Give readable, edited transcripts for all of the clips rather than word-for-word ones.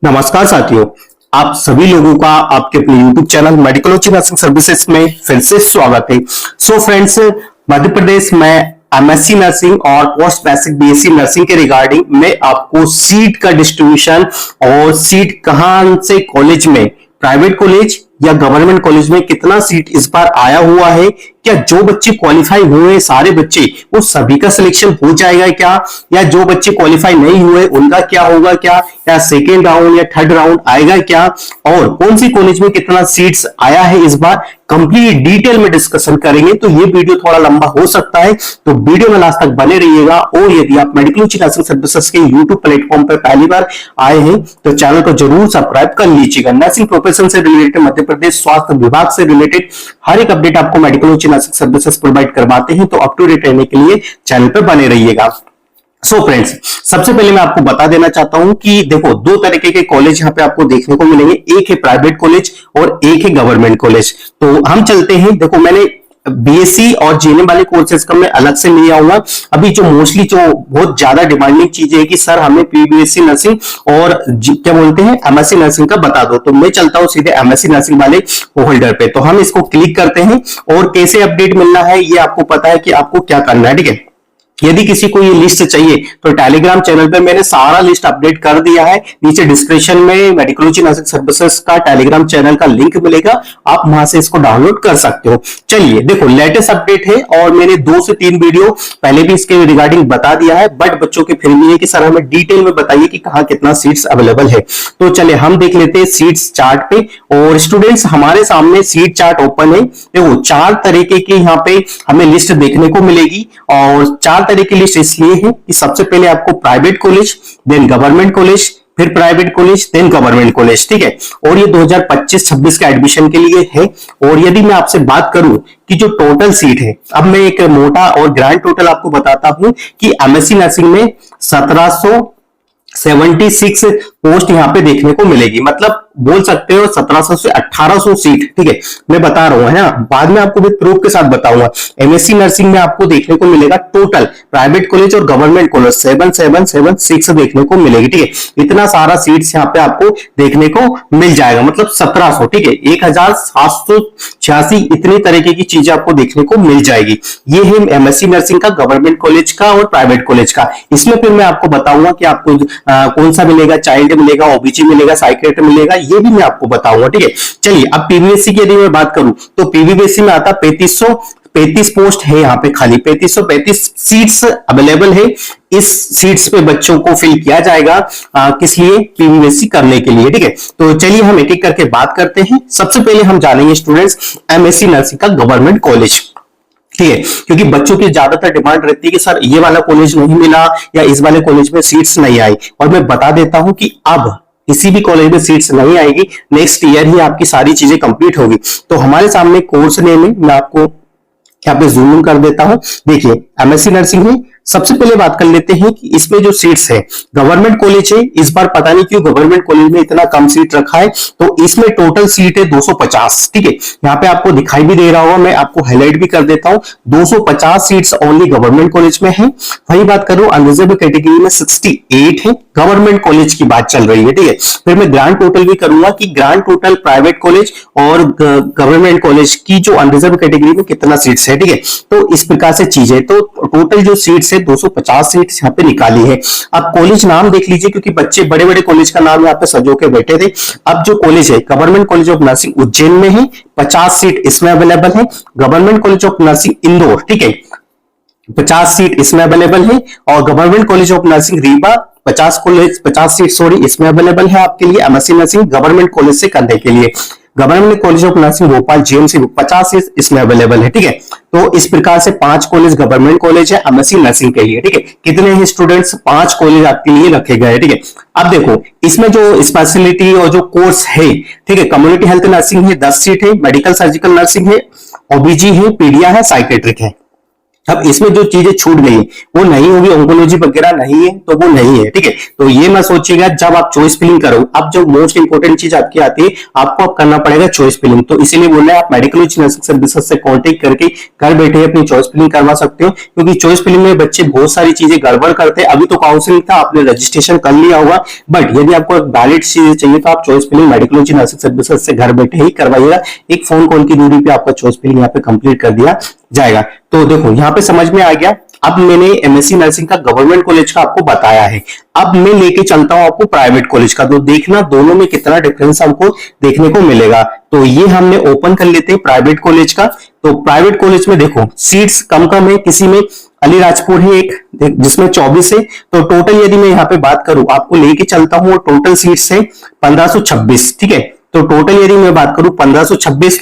नमस्कार साथियों, आप सभी लोगों का आपके अपने YouTube चैनल मेडिकोलॉजी नर्सिंग सर्विसेज में फिर से स्वागत है। सो फ्रेंड्स, मध्य प्रदेश में एमएससी नर्सिंग और पोस्ट बेसिक बीएससी नर्सिंग के रिगार्डिंग मैं आपको सीट का डिस्ट्रीब्यूशन और सीट कहां से कॉलेज में, प्राइवेट कॉलेज या गवर्नमेंट कॉलेज में कितना सीट इस बार आया हुआ है, क्या जो बच्चे क्वालिफाई हुए सारे बच्चे वो सभी का सिलेक्शन हो जाएगा क्या, या जो बच्चे क्वालिफाई नहीं हुए उनका क्या होगा क्या, या सेकेंड राउंड या थर्ड राउंड आएगा क्या, और कौन सी कॉलेज में कितना सीट्स आया है इस बार कंप्लीट डिटेल में डिस्कशन करेंगे। तो ये वीडियो थोड़ा लंबा हो सकता है, तो वीडियो में लास्ट तक बने रहिएगा। और यदि आप मेडिकोलॉजी नर्सिंग सर्विसेज के यूट्यूब प्लेटफॉर्म पर पहली बार आए हैं तो चैनल को जरूर सब्सक्राइब कर लीजिएगा। नर्सिंग प्रोफेशन से रिलेटेड, मध्य प्रदेश स्वास्थ्य विभाग से रिलेटेड हर एक अपडेट आपको मेडिकोलॉजी नर्सिंग सर्विसेज प्रोवाइड करवाते हैं, तो अप टू डेट रहने के लिए चैनल पर बने रहिएगा। सो फ्रेंड्स, सबसे पहले मैं आपको बता देना चाहता हूं कि देखो, दो तरीके के कॉलेज यहां पे आपको देखने को मिलेंगे, एक है प्राइवेट कॉलेज और एक है गवर्नमेंट कॉलेज। तो हम चलते हैं, देखो मैंने बीएससी और जीएनएम वाले कोर्सेज का मैं अलग से लिया हुआ। अभी जो मोस्टली जो बहुत ज्यादा डिमांडिंग चीज है कि सर हमें पीबीएससी नर्सिंग और क्या बोलते हैं एमएससी नर्सिंग का बता दो, तो मैं चलता हूं सीधे एमएससी नर्सिंग वाले होल्डर पे। तो हम इसको क्लिक करते हैं और कैसे अपडेट मिलना है ये आपको पता है कि आपको क्या करना है, ठीक है। यदि किसी को ये लिस्ट चाहिए तो टेलीग्राम चैनल पे मैंने सारा लिस्ट अपडेट कर दिया है। नीचे डिस्क्रिप्शन में मेडिकोलॉजी नर्सिंग सर्विसेज का टेलीग्राम चैनल का लिंक मिलेगा, आप वहां से इसको डाउनलोड कर सकते हो। चलिए देखो, लेटेस्ट अपडेट है और मैंने 2 से 3 वीडियो पहले भी इसके रिगार्डिंग बता दिया है, बट बच्चों के फिर भी है कि सर हमें डिटेल में बताइए कि कहां कितना सीट्स अवेलेबल है। तो चलिए हम देख लेते हैं सीट्स चार्ट पे। और स्टूडेंट्स, हमारे सामने सीट चार्ट ओपन है। देखो 4 तरीके की यहाँ पे हमें लिस्ट देखने को मिलेगी, और 4 तरह की लिस्ट इसलिए है कि सबसे पहले आपको private college, then government college, फिर private college, then government college, ठीक है। और ये 2025-26 के एडमिशन के लिए है। और यदि मैं आपसे बात करूं कि जो टोटल सीट है, अब मैं एक मोटा और ग्रैंड टोटल आपको बताता हूं कि एमएससी नर्सिंग में 1776 पोस्ट यहां पे देखने को मिलेगी। मतलब बोल सकते हो 1700 से 1800 सीट, ठीक है। मैं बता रहा हूं, है ना, बाद में आपको भी प्रूफ के साथ बताऊंगा। एमएससी नर्सिंग में आपको देखने को मिलेगा टोटल प्राइवेट कॉलेज और गवर्नमेंट कॉलेज 7776 देखने को मिलेगी, ठीक है। इतना सारा सीट्स यहाँ पे आपको देखने को मिल जाएगा, मतलब 1700, ठीक है। 1786 इतनी तरीके की चीजें आपको देखने को मिल जाएगी। ये है एमएससी नर्सिंग का, गवर्नमेंट कॉलेज का और प्राइवेट कॉलेज का। इसमें फिर मैं आपको बताऊंगा कि आपको कौन सा मिलेगा, चाइल्ड मिलेगा, ओबीजी मिलेगा, साइकेट्री मिलेगा, ये भी मैं आपको बताऊंगा, ठीक है। चलिए अब पीवीएससी की यदि मैं बात करूं तो पीवीएससी में आता 3535 पोस्ट है यहाँ पे खाली, 3535 सीट्स अवेलेबल है। इस सीट्स पे बच्चों को फिल किया जाएगा किस लिए, पीवीएससी करने के लिए, ठीक है। तो चलिए हम एक एक करके बात करते हैं। सबसे पहले हम जानेंगे स्टूडेंट्स एमएससी नर्सिंग का गवर्नमेंट कॉलेज, ठीक है, क्योंकि बच्चों की ज्यादातर डिमांड रहती है कि सर ये वाला कॉलेज नहीं मिला या इस वाले कॉलेज में सीट्स नहीं आई। और मैं बता देता हूं कि अब किसी भी कॉलेज में सीट्स नहीं आएगी, नेक्स्ट ईयर ही आपकी सारी चीजें कंप्लीट होगी। तो हमारे सामने कोर्स नेम है, मैं आपको यहाँ पे जूम इन कर देता हूं। देखिए एमएससी नर्सिंग है। सबसे पहले बात कर लेते हैं कि इसमें जो सीट्स है, गवर्नमेंट कॉलेज है। इस बार पता नहीं क्यों गवर्नमेंट कॉलेज में इतना कम सीट रखा है, तो इसमें टोटल सीट है 250, ठीक है। यहाँ पे आपको दिखाई भी दे रहा होगा, मैं आपको हाईलाइट भी कर देता हूं। 250 सीट्स ओनली गवर्नमेंट कॉलेज में है। वही बात करूं अनरिजर्व कैटेगरी में 68 है। गवर्नमेंट कॉलेज की बात चल रही है, ठीक है। फिर मैं ग्रांड टोटल भी करूंगा कि ग्रांड टोटल प्राइवेट कॉलेज और गवर्नमेंट कॉलेज की जो अनरिजर्व कैटेगरी में कितना सीट्स है, ठीक है। तो इस प्रकार से चीजें, तो टोटल जो सीट्स है 250 सीट्स यहाँ पे निकाली है। अब कॉलेज नाम देख लीजिए, क्योंकि बच्चे बड़े बड़े कॉलेज का नाम यहाँ पे सजो के बैठे थे। अब जो कॉलेज है government college of nursing Ujjain में है, 50 सीट इसमें अवेलेबल है। Government college of nursing Indore, ठीक है, 50 सीट इसमें अवेलेबल है। और government college of nursing Rewa 50 seat sorry इसमें अवेलेबल है आपके लिए एमएससी नर्सिंग गवर्नमेंट कॉलेज से करने के लिए। Government college of nursing Bhopal JMC 50 seat इसमें अवेलेबल है, ठीक है। तो इस प्रकार से 5 कॉलेज गवर्नमेंट कॉलेज है एमएससी नर्सिंग के लिए, ठीक है। कितने हैं स्टूडेंट्स, 5 कॉलेज आपके लिए रखे गए, ठीक है। अब देखो इसमें जो स्पेशलिटी और जो कोर्स है, ठीक है, कम्युनिटी हेल्थ नर्सिंग है 10 सीट है, मेडिकल सर्जिकल नर्सिंग है, ओबीजी है, पीडिया है, साइकेट्रिक है। अब इसमें जो चीजें छूट गई वो नहीं होगी, ऑन्कोलॉजी वगैरह नहीं है तो वो नहीं है, ठीक है। तो ये मत सोचिएगा जब आप चॉइस फिलिंग करो, अब जो मोस्ट इंपोर्टेंट चीज आपकी आती है, आपको अब करना पड़ेगा चॉइस फिलिंग। तो इसीलिए बोल रहे हैं आप मेडिकल नर्सिंग सर्विसेज से कॉन्टेक्ट करके घर बैठे अपनी चॉइस फिलिंग करवा सकते हो, क्योंकि चॉइस फिलिंग में बच्चे बहुत सारी चीजें गड़बड़ करते हैं। अभी तो काउंसलिंग था, आपने रजिस्ट्रेशन कर लिया होगा, बट यदि आपको वैलिड चीजें चाहिए तो आप choice filling medical nursing services से घर बैठे ही करवाइएगा। एक फोन कॉल की दूरी पे आपका चॉइस फिलिंग यहाँ पे कंप्लीट कर दिया जाएगा। तो देखो यहाँ पे समझ में आ गया। अब मैंने एमएससी नर्सिंग का गवर्नमेंट कॉलेज का आपको बताया है, अब मैं लेके चलता हूं आपको प्राइवेट कॉलेज का। तो देखना दोनों में कितना डिफरेंस हमको देखने को मिलेगा। तो ये हमने ओपन कर लेते हैं प्राइवेट कॉलेज का। तो प्राइवेट कॉलेज में देखो सीट्स कम कम है, किसी में अलीराजपुर है एक जिसमें 24 है। तो टोटल यदि मैं यहाँ पे बात करूं, आपको लेके चलता हूं, टोटल सीट्स है 1526, ठीक है। तो टोटल यदि मैं बात करूं 1526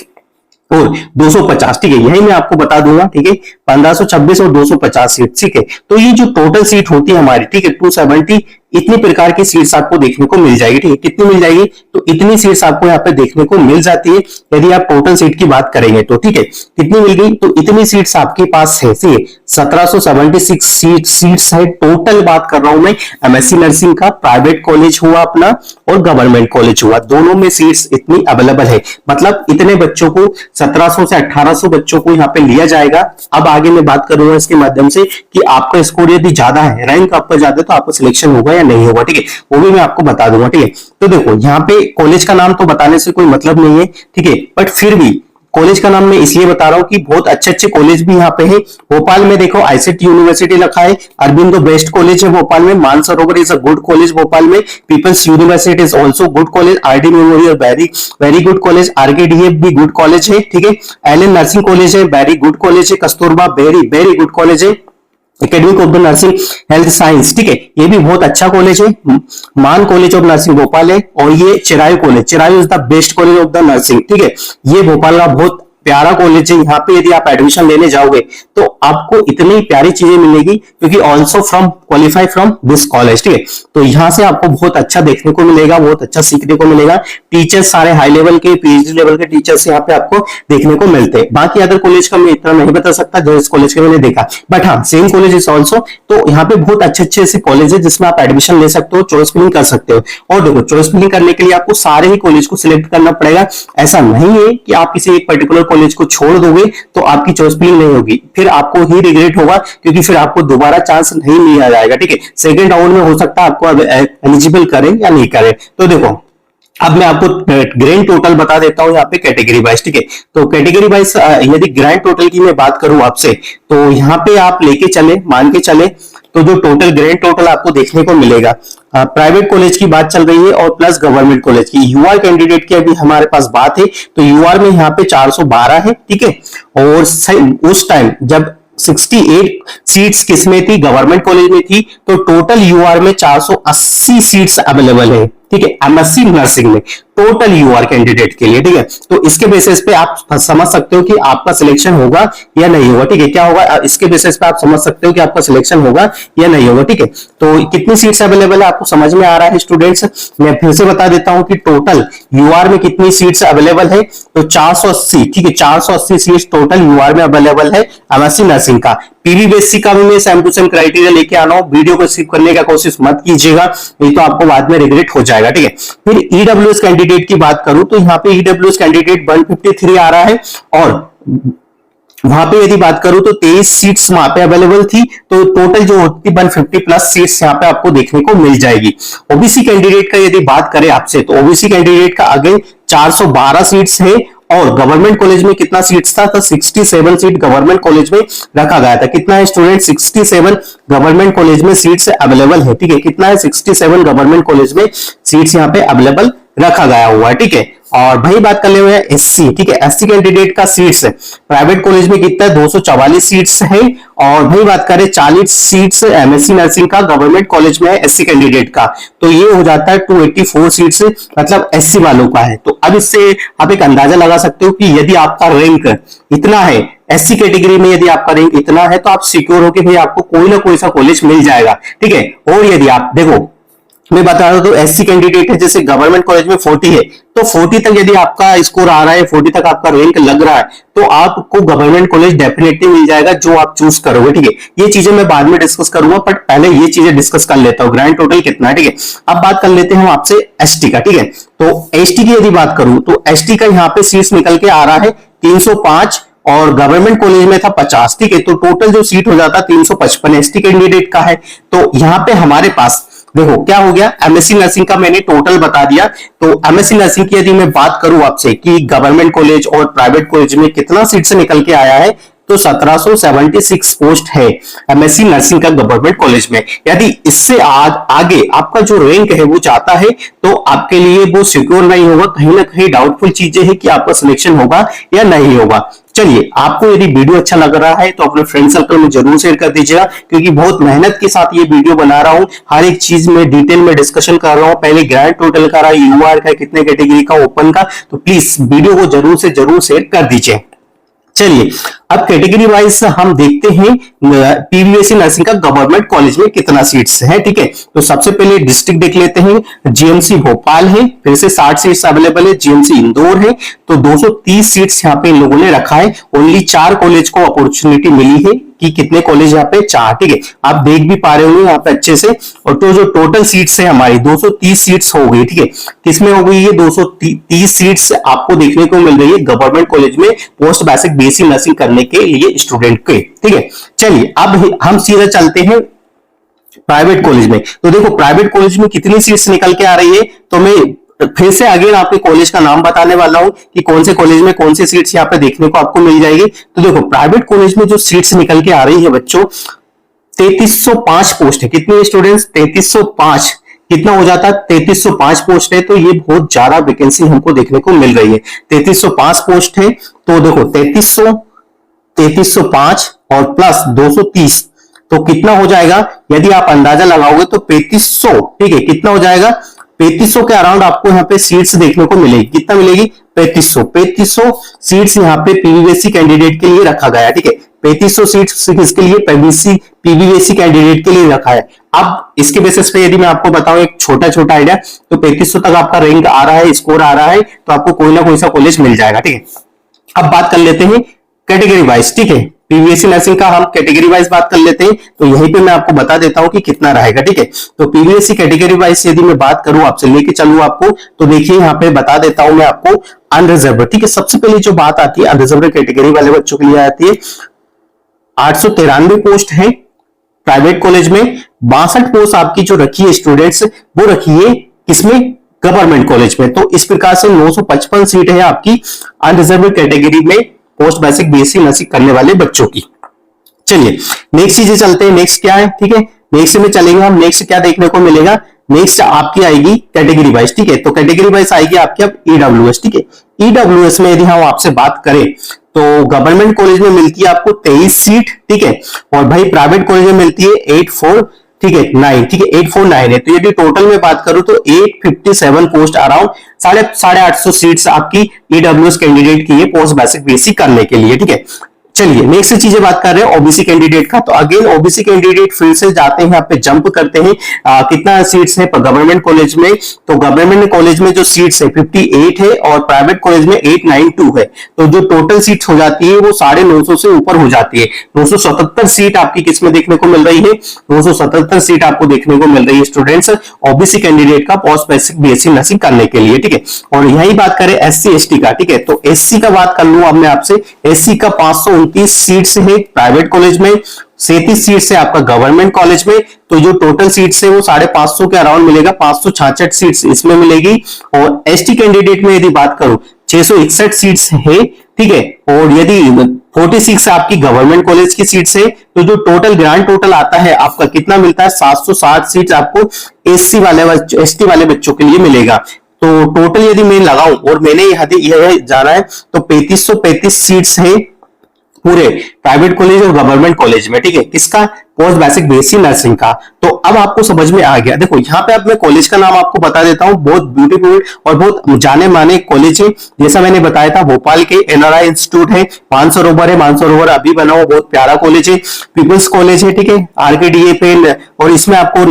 और 250, ठीक है, यही मैं आपको बता दूंगा, ठीक है, 1526 और 250 सीट, ठीक है। तो ये जो टोटल सीट होती है हमारी, ठीक है, 270, इतनी प्रकार की सीट्स आपको देखने को मिल जाएगी, ठीक है। कितनी मिल जाएगी? तो इतनी सीट्स आपको यहाँ पे देखने को मिल जाती है यदि आप टोटल सीट की बात करेंगे तो, ठीक है। कितनी मिल गई? तो इतनी सीट्स आपके पास है, ठीक है, 1776 सीट्स है टोटल। बात कर रहा हूं मैं एमएससी नर्सिंग का, प्राइवेट कॉलेज हुआ अपना और गवर्नमेंट कॉलेज हुआ, दोनों में सीट्स इतनी अवेलेबल है। मतलब इतने बच्चों को 1700 से 1800 बच्चों को यहाँ पे लिया जाएगा। अब आगे मैं बात करूंगा इसके माध्यम से कि आपका स्कोर यदि ज्यादा है, रैंक आपका ज्यादा है, तो आपका सिलेक्शन होगा या नहीं होगा, ठीक है, वो भी मैं आपको बता दूंगा, ठीक है। तो देखो यहाँ पे कॉलेज का नाम तो बताने से कोई मतलब नहीं है, ठीक है, बट फिर भी कॉलेज का नाम मैं इसलिए बता रहा हूं कि बहुत अच्छे अच्छे कॉलेज भी यहाँ पे है। भोपाल में देखो आईसीटी यूनिवर्सिटी रखा है, अरबिंदो बेस्ट कॉलेज है भोपाल में, Mansarovar is a good college Bhopal में, peoples university is also good college, RD memorial very very good college, RKDF भी गुड कॉलेज है, ठीक है, एलएन नर्सिंग कॉलेज है, वेरी गुड कॉलेज है, Kasturba very very good college है, academic of the nursing health science, ठीक है, ये भी बहुत अच्छा कॉलेज है, मान कॉलेज ऑफ नर्सिंग भोपाल है, और ये Chirayu college, Chirayu is the best college of the nursing, ठीक है, ये भोपाल का बहुत प्यारा कॉलेज है। यहाँ पे यदि आप एडमिशन लेने जाओगे तो आपको इतनी प्यारी चीजें मिलेगी, क्योंकि also from qualify from this college, ठीक है। तो यहाँ से आपको बहुत अच्छा देखने को मिलेगा, बहुत अच्छा सीखने को मिलेगा। टीचर्स सारे हाई लेवल के, पीएचडी लेवल के टीचर्स यहाँ पे आपको देखने को मिलते हैं। बाकी अदर कॉलेज का मैं इतना नहीं बता सकता जो इस कॉलेज के मैंने देखा, बट हाँ सेम कॉलेज इज ऑल्सो। तो यहाँ पे बहुत अच्छे अच्छे ऐसे कॉलेज है जिसमें आप एडमिशन ले सकते हो, चॉइस फिलिंग कर सकते हो। और देखो चॉइस फिलिंग करने के लिए आपको सारे ही कॉलेज को सिलेक्ट करना पड़ेगा। ऐसा नहीं है कि आप किसी एक पर्टिकुलर कॉलेज को छोड़ दोगे तो आपकी चॉइस फिलिंग नहीं होगी, फिर आपको ही रिग्रेट होगा, क्योंकि फिर आपको दोबारा चांस नहीं लिया जाएगा, ठीक है। सेकंड राउंड में हो सकता है आपको एलिजिबल करें या नहीं करें। तो देखो अब मैं आपको ग्रैंड टोटल बता देता हूं यहाँ पे कैटेगरी वाइज, ठीक है। तो कैटेगरी वाइज यदि ग्रैंड टोटल की मैं बात करूं आपसे, तो यहाँ पे आप लेके चले, मान के चले, तो जो टोटल ग्रैंड टोटल आपको देखने को मिलेगा, प्राइवेट कॉलेज की बात चल रही है और प्लस गवर्नमेंट कॉलेज की, यूआर कैंडिडेट की अभी हमारे पास बात है, तो यूआर में यहाँ पे 412 है, ठीक है। और उस टाइम जब 68 सीट्स किसमें थी, गवर्नमेंट कॉलेज में थी, तो टोटल यूआर में 480 सीट्स अवेलेबल है, ठीक है, एमएससी नर्सिंग में टोटल यूआर कैंडिडेट के लिए, ठीक है। तो इसके बेसिस पे आप समझ सकते हो कि आपका सिलेक्शन होगा या नहीं होगा, ठीक है, क्या होगा इसके बेसिस पे आप समझ सकते हो कि आपका सिलेक्शन होगा या नहीं होगा, ठीक है। तो कितनी सीट्स अवेलेबल है आपको समझ में आ रहा है स्टूडेंट्स। मैं फिर से बता देता हूं कि टोटल यूआर में कितनी सीट्स अवेलेबल है, तो 480, ठीक है, 480 सीट्स टोटल यूआर में अवेलेबल है एमएससी नर्सिंग का। पीवीबीएससी का भी मैं सेम टू सेम क्राइटेरिया लेके आ रहा हूं, वीडियो को स्किप करने का कोशिश मत कीजिएगा, नहीं तो आपको बाद में रिग्रेट हो जाएगा, ठीक है। फिर ईडब्ल्यूएस कैंडिडेट की बात करूं तो यहाँ पे ईडब्ल्यूएस कैंडिडेट 153 आ रहा है, और वहां पे यदि बात करूं तो 23 सीट्स वहां पे अवेलेबल थी, तो टोटल जो होती 150 प्लस सीट्स यहाँ पे आपको देखने को मिल जाएगी। ओबीसी कैंडिडेट का यदि बात करें आपसे, तो ओबीसी कैंडिडेट का अगेन 412 सीट्स है, और गवर्नमेंट कॉलेज में कितना सीट्स था, तो 67 सीट गवर्नमेंट कॉलेज में रखा गया था। कितना है स्टूडेंट, 67 गवर्नमेंट कॉलेज में सीट्स अवेलेबल है, ठीक है, कितना है 67 गवर्नमेंट कॉलेज में सीट्स यहाँ पे अवेलेबल रखा गया हुआ है, ठीक है। और भाई बात कर ले हुए एससी, ठीक है, एससी कैंडिडेट का सीट्स है प्राइवेट कॉलेज में कितना है 244 सीट्स है, और भाई बात करें 40 सीट्स एमएससी नर्सिंग का गवर्नमेंट कॉलेज में है एससी कैंडिडेट का, तो ये हो जाता है 284 सीट्स, मतलब एससी वालों का है। तो अब इससे आप एक अंदाजा लगा सकते हो कि यदि आपका रैंक इतना है एससी कैटेगरी में, यदि आपका रैंक इतना है तो आप सिक्योर हो कि भाई आपको कोई ना कोई सा कॉलेज मिल जाएगा, ठीक है। और यदि आप देखो मैं बता रहा हूं, तो एससी कैंडिडेट है, जैसे गवर्नमेंट कॉलेज में 40 है, तो 40 तक यदि आपका स्कोर आ रहा है, 40 तक आपका रैंक लग रहा है, तो आपको गवर्नमेंट कॉलेज डेफिनेटली मिल जाएगा जो आप चूज करोगे। ठीक है, ये चीजें मैं बाद में डिस्कस करूंगा, बट पहले ये चीजें डिस्कस कर लेता हूँ, ग्रैंड टोटल कितना है। ठीक है, अब बात कर लेते हैं हम आपसे एसटी का। ठीक है, तो एसटी की यदि बात करूं तो एसटी का यहाँ पे सीट्स निकल के आ रहा है 305, और गवर्नमेंट कॉलेज में था 50। ठीक है, तो टोटल जो सीट हो जाता 355 एसटी कैंडिडेट का है। तो यहाँ पे हमारे पास देखो क्या हो गया, एमएससी नर्सिंग का मैंने टोटल बता दिया। तो एमएससी नर्सिंग की यदि मैं बात करूं आपसे कि गवर्नमेंट कॉलेज और प्राइवेट कॉलेज में कितना सीट से निकल के आया है, तो 1776 पोस्ट है एमएससी नर्सिंग का गवर्नमेंट कॉलेज में। यदि इससे आगे आपका जो रैंक है वो जाता है, तो आपके लिए वो सिक्योर नहीं होगा, कहीं ना कहीं डाउटफुल चीजें हैं कि आपका सिलेक्शन होगा या नहीं होगा। चलिए, आपको यदि वीडियो अच्छा लग रहा है तो अपने फ्रेंड सर्कल में जरूर शेयर कर दीजिएगा, क्योंकि बहुत मेहनत के साथ ये वीडियो बना रहा हूं, हर एक चीज में डिटेल में डिस्कशन कर रहा हूं, पहले ग्रैंड टोटल का, यूआर का, कितने कैटेगरी का, ओपन का, तो प्लीज वीडियो को जरूर से जरूर शेयर कर दीजिए। चलिए, अब कैटेगरी वाइज हम देखते हैं पीवीएससी नर्सिंग का गवर्नमेंट कॉलेज में कितना सीट्स है। ठीक है, तो सबसे पहले डिस्ट्रिक्ट देख लेते हैं। जीएमसी भोपाल है, फिर से 60 सीट्स अवेलेबल है। जीएमसी इंदौर है, तो 230 सीट्स यहाँ पे इन लोगों ने रखा है। ओनली 4 कॉलेज को अपॉर्चुनिटी मिली है कि कितने कॉलेज यहाँ पे 4। ठीक है, आप देख भी पा रहे होंगे यहाँ पे अच्छे से। और तो जो टोटल सीट्स है हमारी 230 सीट्स हो गई। ठीक है, किसमें हो गई ये 230 सीट्स आपको देखने को मिल रही है गवर्नमेंट कॉलेज में पोस्ट बेसिक बीएससी नर्सिंग करने के लिए स्टूडेंट के। ठीक है, चलिए अब हम सीधा चलते हैं प्राइवेट कॉलेज में। तो देखो प्राइवेट कॉलेज में कितनी सीट्स निकल के आ रही है, तो मैं फिर से अगेन आपके कॉलेज का नाम बताने वाला हूं कि कौन से कॉलेज में कौन सी सीट्स यहाँ पे देखने को आपको मिल जाएगी। तो देखो प्राइवेट कॉलेज में जो सीट्स निकल के आ रही है बच्चों, 3305 पोस्ट है। कितने स्टूडेंट्स? 3305। कितना हो जाता है? 3305 पोस्ट है, तो ये बहुत ज्यादा वैकेंसी हमको देखने को मिल रही है। 3305 पोस्ट है, तो देखो 3305 और प्लस 230, तो कितना हो जाएगा? यदि आप अंदाजा लगाओगे तो 3500। ठीक है, कितना हो जाएगा? 3500 के अराउंड आपको यहाँ पे सीट्स देखने को मिलेगी। कितना मिलेगी? 3500 सीट्स यहाँ पे पीवीएससी कैंडिडेट के लिए रखा गया है। ठीक है, 3500 सीट्स किसके लिए? पीवीएससी कैंडिडेट के लिए रखा है। अब इसके बेसिस पे यदि मैं आपको बताऊं एक छोटा छोटा आइडिया, तो 3500 तक आपका रैंक आ रहा है, स्कोर आ रहा है, तो आपको कोई ना कोई सा कॉलेज मिल जाएगा। ठीक है, अब बात कर लेते हैं कैटेगरी वाइज। ठीक है, पीवीएससी नर्सिंग का हम कैटेगरी वाइज बात कर लेते हैं, तो यहीं पे मैं आपको बता देता हूं कि कितना रहेगा। ठीक है, तो पीवीएससी कैटेगरी वाइज यदि मैं बात करूं, आपसे लेके चलूं आपको, तो देखिए यहाँ पे बता देता हूं मैं आपको अनरिजर्व। ठीक है, सबसे पहले जो बात आती है अनरिजर्व कैटेगरी वाले बच्चों के लिए आती है, 893 पोस्ट है प्राइवेट कॉलेज में। 62 पोस्ट आपकी जो रखी है स्टूडेंट्स, वो रखी है किसमें? गवर्नमेंट कॉलेज में। तो इस प्रकार से 955 सीट है आपकी अनरिजर्व कैटेगरी में पोस्ट बेसिक बीएससी नर्सिंग करने वाले बच्चों की। चलिए नेक्स्ट चीजें चलते हैं, नेक्स्ट क्या है। ठीक है, नेक्स्ट में चलेंगे हम, नेक्स्ट क्या देखने को मिलेगा, नेक्स्ट आपकी आएगी कैटेगरी वाइज। ठीक है, तो कैटेगरी वाइज आएगी आपकी अब ईडब्ल्यूएस। ठीक है, ईडब्ल्यूएस में यदि हम आपसे बात करें तो गवर्नमेंट कॉलेज में मिलती है आपको 23 सीट। ठीक है, और भाई प्राइवेट कॉलेज में मिलती है 84। ठीक है 9। ठीक है, 849 है। तो यदि टोटल में बात करूं तो 857 पोस्ट अराउंड 850 सीट्स आपकी ईडब्ल्यूएस कैंडिडेट की है पोस्ट बेसिक बीएससी करने के लिए। ठीक है, चलिए नेक्स्ट चीजें बात कर रहे हैं ओबीसी कैंडिडेट का। तो अगेन ओबीसी कैंडिडेट फिर से जाते हैं यहाँ पे जंप करते हैं, कितना सीट्स है गवर्नमेंट कॉलेज में। तो गवर्नमेंट कॉलेज में जो सीट्स है 58 है और प्राइवेट कॉलेज में 892 है। तो जो टोटल सीट्स हो जाती है वो 950 से ऊपर हो जाती है। 977 सीट आपकी किसमें देखने को मिल रही है? 977 सीट आपको देखने को मिल रही है स्टूडेंट्स ओबीसी कैंडिडेट का पोस्ट बेसिक बीएससी नर्सिंग करने के लिए। ठीक है, और यही बात करें एससी एसटी का। ठीक है, तो एससी का बात कर लूं अब मैं आपसे, एससी का 529 सीट्स है प्राइवेट कॉलेज में, 37 सीट्स है आपका गवर्नमेंट कॉलेज में। तो जो टोटल सीट्स है वो 550 के अराउंड मिलेगा, 566 सीट्स इसमें मिलेगी। और एसटी कैंडिडेट में यदि बात करूं 661 सीट्स है। ठीक है, और यदि 46 आपकी गवर्नमेंट कॉलेज की सीट्स है, तो जो टोटल ग्रांड टोटल आता है आपका कितना मिलता है? 760 सीट्स आपको एससी वाले एसटी वाले बच्चों के लिए मिलेगा। तो टोटल यदि मैं लगाऊं और मैंने यह जाना है तो 3535 सीट्स है पूरे प्राइवेट कॉलेज और गवर्नमेंट कॉलेज में। ठीक है, किसका? पोस्ट बेसिक बीएससी नर्सिंग का। तो अब आपको समझ में आ गया। देखो यहाँ पे अब मैं कॉलेज का नाम आपको बता देता हूँ, बहुत ब्यूटीफुल और बहुत जाने माने कॉलेज है। जैसा मैंने बताया था भोपाल के एनआरआई इंस्टीट्यूट है, मानसरोवर है, मानसरोवर अभी बना हुआ बहुत प्यारा कॉलेज है, पीपल्स कॉलेज है। ठीक है, आरकेडीए पे, और इसमें आपको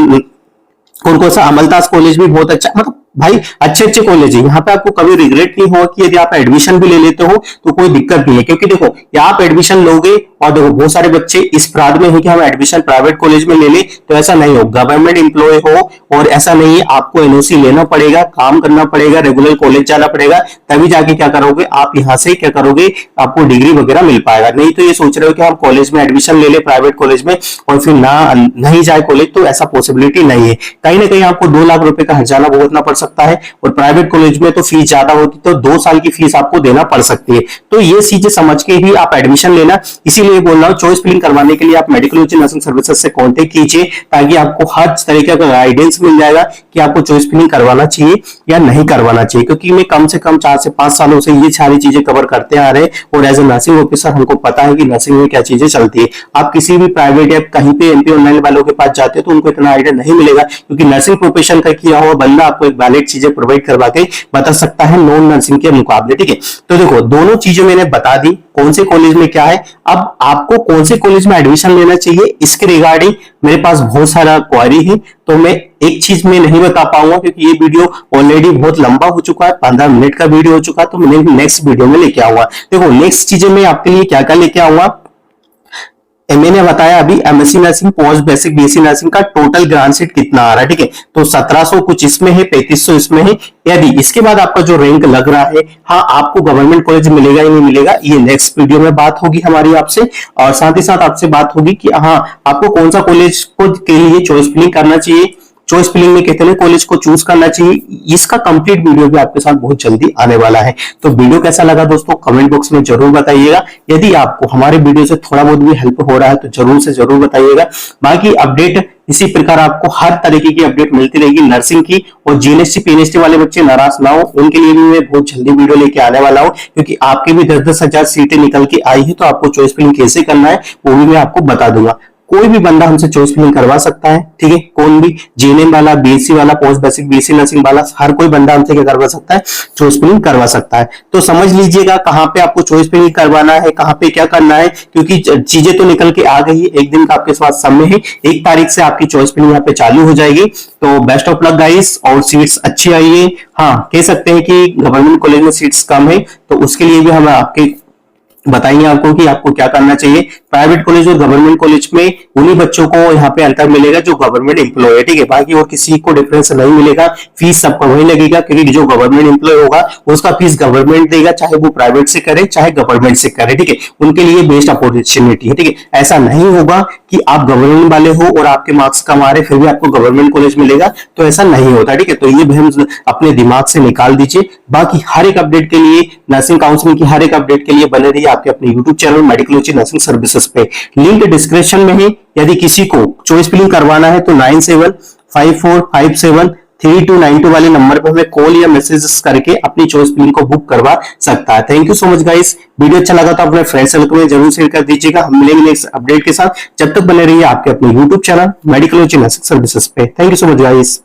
कौन कौन सा, अमलतास कॉलेज भी बहुत अच्छा, मतलब भाई अच्छे अच्छे कॉलेज है। यहाँ पे आपको कभी रिग्रेट नहीं होगा कि यदि आप एडमिशन भी ले लेते हो तो कोई दिक्कत नहीं है, क्योंकि देखो यहाँ आप एडमिशन लोगे और देखो बहुत सारे बच्चे इस प्रांत में है कि हम एडमिशन प्राइवेट कॉलेज में ले लें, तो ऐसा नहीं हो। गवर्नमेंट एम्प्लॉय हो और ऐसा नहीं है, आपको एनओसी लेना पड़ेगा, काम करना पड़ेगा, रेगुलर कॉलेज जाना पड़ेगा, तभी जाके क्या करोगे आप यहाँ से क्या करोगे, आपको डिग्री वगैरह मिल पाएगा। नहीं तो ये सोच रहे हो कि हम कॉलेज में एडमिशन ले ले प्राइवेट कॉलेज में और फिर ना नहीं जाए कॉलेज, तो ऐसा पॉसिबिलिटी नहीं है। कहीं ना कहीं आपको 2 लाख रुपए का हर्जाना भुगतना पड़ सकता है, और प्राइवेट कॉलेज में तो फीस ज्यादा होती है, तो 2 साल की फीस आपको देना पड़ सकती है। तो ये चीजें समझ के ही आप एडमिशन लेना। इसीलिए बोल रहा हूँ, चॉइस फिलिंग करवाने के लिए आप मेडिकल नर्सिंग सर्विसेज से कॉन्टेक्ट कीजिए, ताकि आपको हर तरीके का गाइडेंस मिल जाएगा कि आपको चॉइस फिलिंग करवाना चाहिए या नहीं करवाना चाहिए। क्योंकि मैं कम से कम 4 से 5 सालों से ये सारी चीजें कवर करते आ रहे हैं, और एज ए नर्सिंग ऑफिसर हमको पता है कि नर्सिंग में क्या चीजें चलती है। आप किसी भी प्राइवेट या कहीं पे एमपी ऑनलाइन वालों के पास जाते हो तो उनको इतना आइडिया नहीं मिलेगा, क्योंकि नर्सिंग प्रोफेशन का किया हुआ बंदा आपको एक वैलिड चीजें प्रोवाइड करवा के बता सकता है नॉन नर्सिंग के मुकाबले। ठीक है, तो देखो दोनों चीजें मैंने बता दी, कौन से कॉलेज में क्या है। अब आपको कौन से कॉलेज में एडमिशन लेना चाहिए इसके रिगार्डिंग मेरे पास बहुत सारा क्वारी है, तो मैं एक चीज में नहीं बता पाऊंगा, क्योंकि ये वीडियो ऑलरेडी बहुत लंबा हो चुका है, 15 मिनट का वीडियो हो चुका है, तो मैं नेक्स्ट वीडियो में लेके आऊंगा। देखो नेक्स्ट चीजें मैं आपके लिए क्या क्या लेके आऊंगा, मैंने बताया अभी MSc nursing, post basic BSc nursing का टोटल ग्रांट सीट कितना आ रहा है। ठीक है, तो 1700 कुछ इसमें है, 3500 इसमें है। यदि इसके बाद आपका जो रैंक लग रहा है, हाँ आपको गवर्नमेंट कॉलेज मिलेगा या नहीं मिलेगा, ये नेक्स्ट वीडियो में बात होगी हमारी आपसे। और साथ ही साथ आपसे बात होगी कि हाँ आपको कौन सा कॉलेज को के लिए चॉइस फिलिंग करना चाहिए, चॉइस फिलिंग में कितने कॉलेज को चूज करना चाहिए, इसका कंप्लीट वीडियो भी आपके साथ बहुत जल्दी आने वाला है। तो वीडियो कैसा लगा दोस्तों कमेंट बॉक्स में जरूर बताइएगा। यदि आपको हमारे वीडियो से थोड़ा बहुत भी हेल्प हो रहा है तो जरूर से जरूर बताइएगा। बाकी अपडेट इसी प्रकार आपको हर तरीके की अपडेट मिलती रहेगी नर्सिंग की, और जीएनएससी पीएनएसटी वाले बच्चे नाराज ना हो, उनके लिए भी मैं बहुत जल्दी वीडियो लेके आने वाला हूं, क्योंकि आपके भी 10-10 हजार सीटें निकल के आई है, तो आपको चॉइस फिलिंग कैसे करना है वो भी मैं आपको बता दूंगा। कोई भी बंदा हमसे चॉइस फिलिंग करवा सकता है, ठीक है, कौन भी जीएनएम वाला, बीएससी वाला, पोस्ट बेसिक बीएससी नर्सिंग वाला, हर कोई बंदा हमसे क्या करवा सकता है, चॉइस फिलिंग करवा सकता है। तो समझ लीजिएगा कहाँ पे आपको चॉइस फिलिंग करवाना है, कहाँ पे क्या करना है, क्योंकि चीजें तो निकल के आ गई है, एक दिन का आपके पास समय है, 1 तारीख से आपकी चॉइस फिलिंग यहाँ पे चालू हो जाएगी। तो बेस्ट ऑफ लक गाइस, और सीट्स अच्छी आई है। हाँ कह सकते हैं कि गवर्नमेंट कॉलेज में सीट्स कम है, तो उसके लिए भी हम आपके बताएंगे आपको कि आपको क्या करना चाहिए। प्राइवेट कॉलेज और गवर्नमेंट कॉलेज में उन्हीं बच्चों को यहाँ पे अंतर मिलेगा जो गवर्नमेंट एम्प्लॉय है, ठीक है, बाकी और किसी को डिफरेंस नहीं मिलेगा। फीस सबका वही लगेगा, क्योंकि जो गवर्नमेंट एम्प्लॉय होगा उसका फीस गवर्नमेंट देगा, चाहे वो प्राइवेट से करे चाहे गवर्नमेंट से करे, ठीक है, उनके लिए बेस्ट अपॉर्चुनिटी है। ठीक है, ऐसा नहीं होगा कि आप गवर्नमेंट वाले हो और आपके मार्क्स कम आ रहे फिर भी आपको गवर्नमेंट कॉलेज मिलेगा, तो ऐसा नहीं होता। ठीक है, तो ये भ्रम अपने दिमाग से निकाल दीजिए। बाकी हर एक अपडेट के लिए, नर्सिंग काउंसलिंग की हर एक अपडेट के लिए बने रहिए आपके अपने YouTube channel medical nursing services पे, लिंक डिस्क्रिप्शन में है। यदि किसी को चॉइस फिलिंग करवाना है तो 9754573292 वाले नंबर पर हमें कॉल या मैसेज करके अपनी चॉइस फिलिंग को बुक करवा सकता है। Thank you so much guys, video अच्छा लगा तो अपने फ्रेंड सर्कल में जरूर शेयर कर दीजिएगा। हम मिलेंगे नेक्स्ट अपडेट के साथ, जब तक बने रहिए आपके अपने YouTube channel medical nursing services पे। Thank you so much guys.